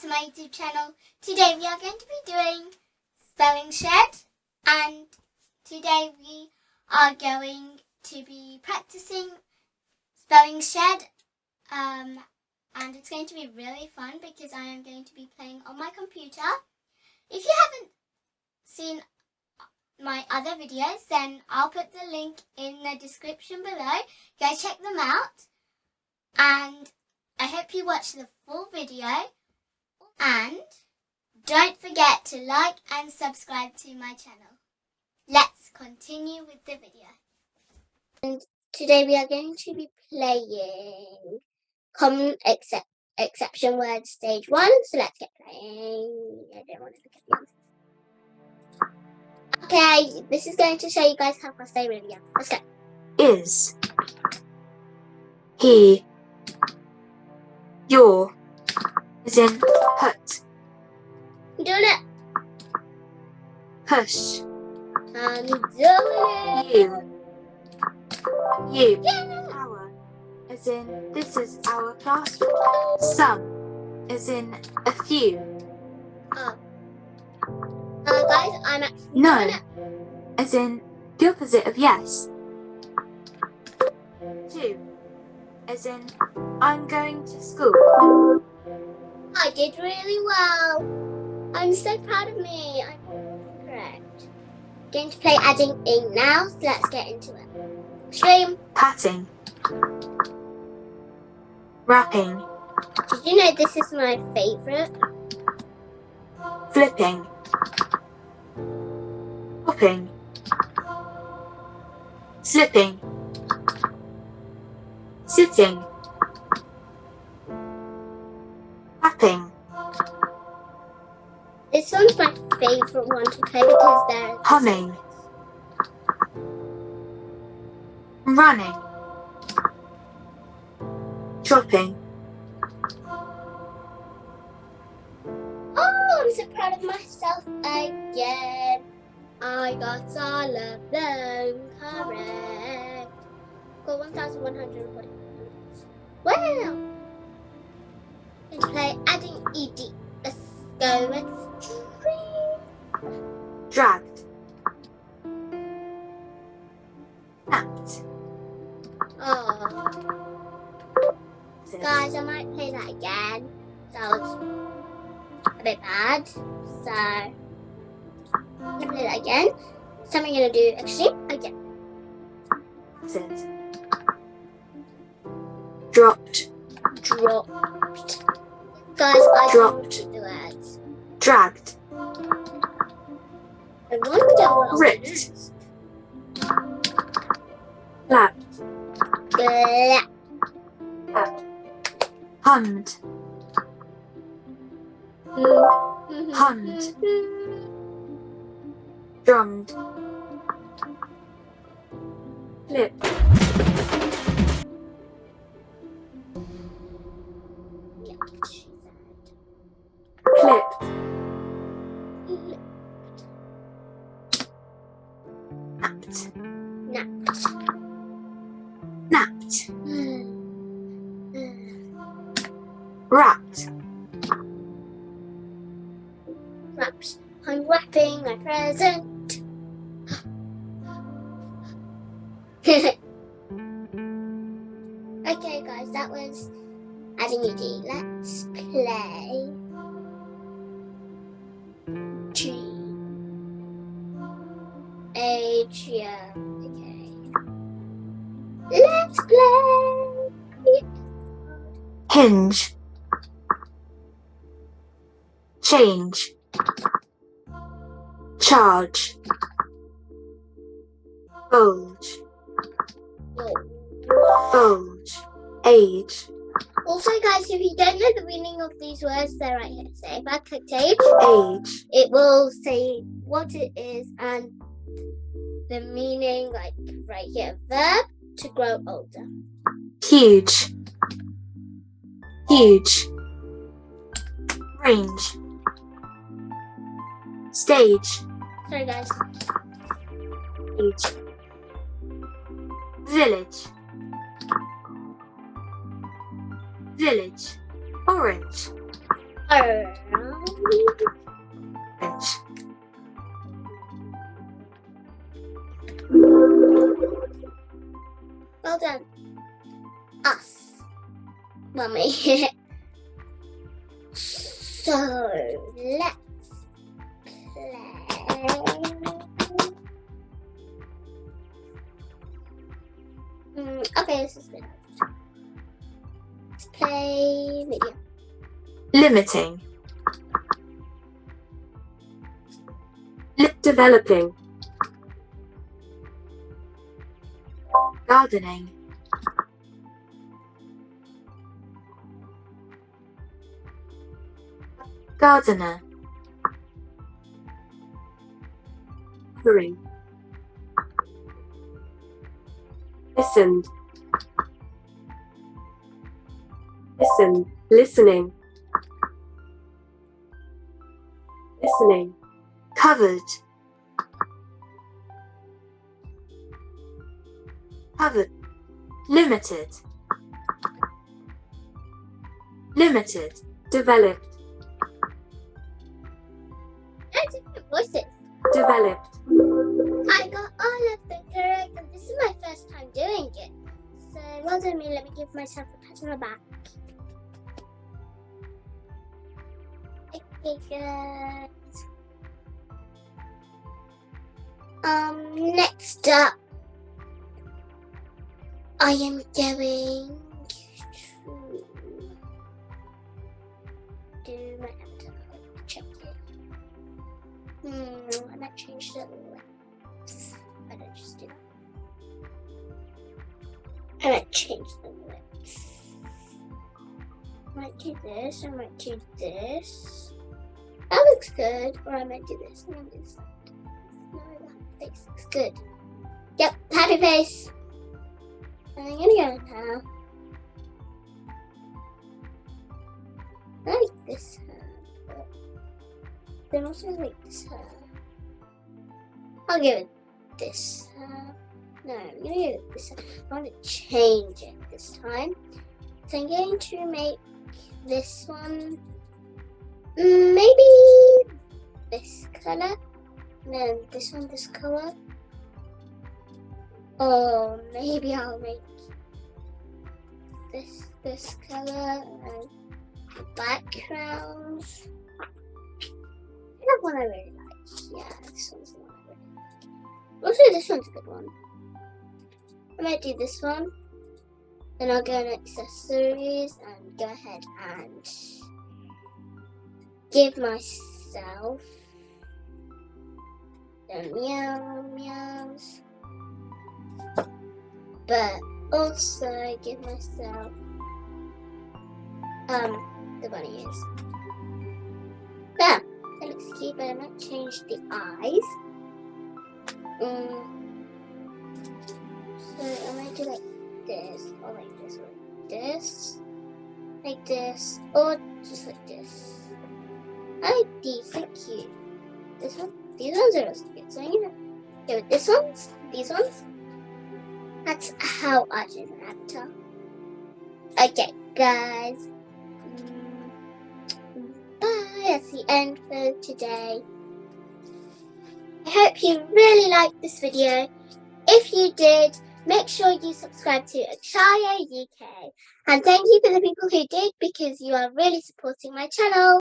to my YouTube channel. Today we are going to be doing spelling shed, and today we are going to be practicing spelling shed, and it's going to be really fun because I am going to be playing on my computer. If you haven't seen my other videos, then I'll put the link in the description below. Go check them out, and I hope you watch the full video, and don't forget to like and subscribe to my channel. Let's continue with the video. And today we are going to be playing Common Exception Words Stage 1. So let's get playing. I don't want to look at the Okay, this is going to show you guys how fast I really am. Let's go. Is, he, your, as in hut, I'm doing it. hush, I'm doing it. you, Yeah. our, as in this is our classroom, some, as in a few, Guys, I'm actually no, doing it. as in the opposite of yes, to, as in I'm going to school, I did really well. I'm so proud of me. I'm correct. Going to play adding in now, so let's get into it. Stream. patting, wrapping, Did you know this is my favourite? flipping, hopping, slipping, sitting, tapping, This one's my favourite one to play because they're humming, running, shopping, Oh, I'm so proud of myself again. I got all of them correct. Got 1,140 points. Wow. Let's play adding ed. Let's go. Let's stream. dragged, napped, Oh, guys, I might play that again. That was a bit bad. So, I'm going to play that again. So, I'm going to do extreme again. sit, dropped, Dropped. Guys, I Dropped. don't the words. dragged, I wonder what ripped, flapped, Blap. hummed, hummed, drummed, flipped, clipped, napped, Napped. napped, wrapped, Wrapped. I'm wrapping my present. Okay, guys, that was adding ed. Let's play G H. Yeah. Okay. Let's play. hinge, change, charge, bulge, bulge, age, Also, guys, if you don't know the meaning of these words, they're right here. So if I click age, age, it will say what it is and the meaning, like right here. Verb, to grow older. huge, huge, range, stage, Sorry, guys. age, village, village, orange, Around. Bench. Well done. Us. Mummy. So let's play. Okay, this is good. Let's play video. Limiting. Developing. Gardening. Gardener. Covering. Listened. Listen. Listening. Listening. Covered. Covered. Limited. Limited. Developed. That's different voices. Developed. I got all of them correct, and this is my first time doing it. So well done me. Let me give myself a pat on the back. Okay, good. Next up, I am going to do my avatar. Check it. I might change the lips. I don't just do that. I might change the lips. I might do this. I might do this. That looks good. Or I might do this. I might do this. No, that face looks good. Yep, happy face. And I'm gonna go now. I like this hair, but then also I like this hair. I'll give it this hair. No, I'm gonna give it this hair. I want to change it this time. So I'm going to make this one maybe this color. And then this one this color. Or maybe I'll make this color and the background. That one I really like. Yeah, this one's the one I really like. Also, this one's a good one. I might do this one. Then I'll go on accessories and go ahead and give myself the meows. But also give myself the bunny ears. There, that looks cute, but I might change the eyes. So I might do like this, or like this, like this, or just like this. I like these, they're cute. This one, these ones are also cute. So I'm gonna go with this ones, these ones. That's how I do an avatar. Okay, guys. Bye. That's the end for today. I hope you really liked this video. If you did, make sure you subscribe to Akshaya UK. And thank you for the people who did, because you are really supporting my channel.